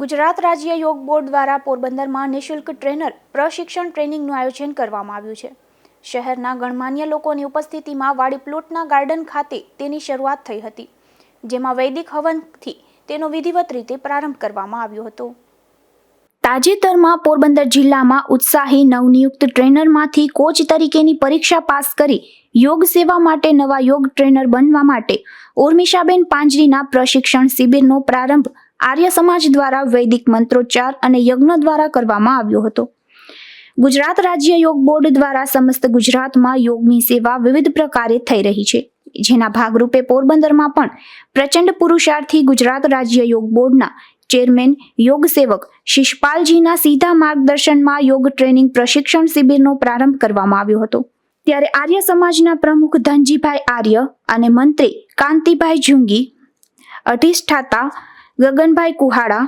ગુજરાત રાજ્ય યોગ બોર્ડ દ્વારા પોરબંદરમાં નિઃશુલ્ક ટ્રેનર પ્રશિક્ષણ ટ્રેનિંગનું આયોજન કરવામાં આવ્યું છે. શહેરના ગણમાન્ય લોકોની ઉપસ્થિતિમાં વાડી પ્લોટના ગાર્ડન ખાતે તેની શરૂઆત થઈ હતી, જેમાં વૈદિક હવનથી તેનો વિધિવત રીતે પ્રારંભ કરવામાં આવ્યો હતો. તાજેતરમાં પોરબંદર જિલ્લામાં ઉત્સાહી નવનિયુક્ત ટ્રેનરમાંથી કોચ તરીકેની પરીક્ષા પાસ કરી યોગ સેવા માટે નવા યોગ ટ્રેનર બનવા માટે ઉર્મિશાબેન પાંજરીના પ્રશિક્ષણ શિબિરનો પ્રારંભ આર્ય સમાજ દ્વારા વૈદિક મંત્રોચ્ચાર અને યજ્ઞ દ્વારા કરવામાં આવ્યો હતો. ગુજરાત રાજ્ય યોગ બોર્ડ દ્વારા સમસ્ત ગુજરાતમાં યોગની સેવા વિવિધ પ્રકારે થઈ રહી છે, જેના ભાગરૂપે પોરબંદરમાં પણ પ્રચંડ પુરુષાર્થી ગુજરાત રાજ્ય યોગ બોર્ડના ચેરમેન યોગ સેવક શિષપાલજીના સીધા માર્ગદર્શનમાં યોગ ટ્રેનિંગ પ્રશિક્ષણ શિબિરનો પ્રારંભ કરવામાં આવ્યો હતો. ત્યારે આર્ય સમાજના પ્રમુખ ધનજીભાઈ આર્ય અને મંત્રી કાંતિભાઈ જુંગી, અધિષ્ઠાતા ગગનભાઈ કુહાડા,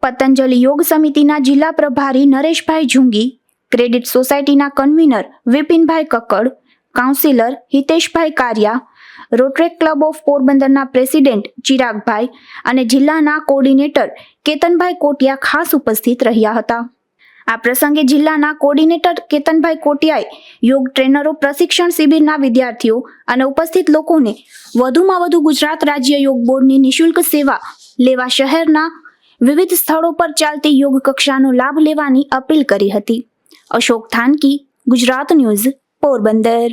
પતંજલિ યોગ સમિતિના જિલ્લા પ્રભારી નરેશભાઈ જુંગી, ક્રેડિટ સોસાયટીના convener Vipinbhai Kakkad, councillor Hiteshbhai Kariya, Rotary Club of પોરબંદરના પ્રેસિડેન્ટ ચિરાગભાઈ અને જિલ્લાના કોર્ડિનેટર કેતનભાઈ કોટિયા ખાસ ઉપસ્થિત રહ્યા હતા. આ પ્રસંગે જિલ્લાના કોર્ડિનેટર કેતનભાઈ કોટિયાએ યોગ ટ્રેનરો પ્રશિક્ષણ શિબિરના વિદ્યાર્થીઓ અને ઉપસ્થિત લોકોને વધુમાં વધુ ગુજરાત રાજ્ય યોગ બોર્ડની નિઃશુલ્ક સેવા લેવા શહેરના વિવિધ સ્થળો પર ચાલતી યોગ કક્ષાનો લાભ લેવાની અપીલ કરી હતી. અશોક થાનકી, ગુજરાત ન્યૂઝ, પોરબંદર.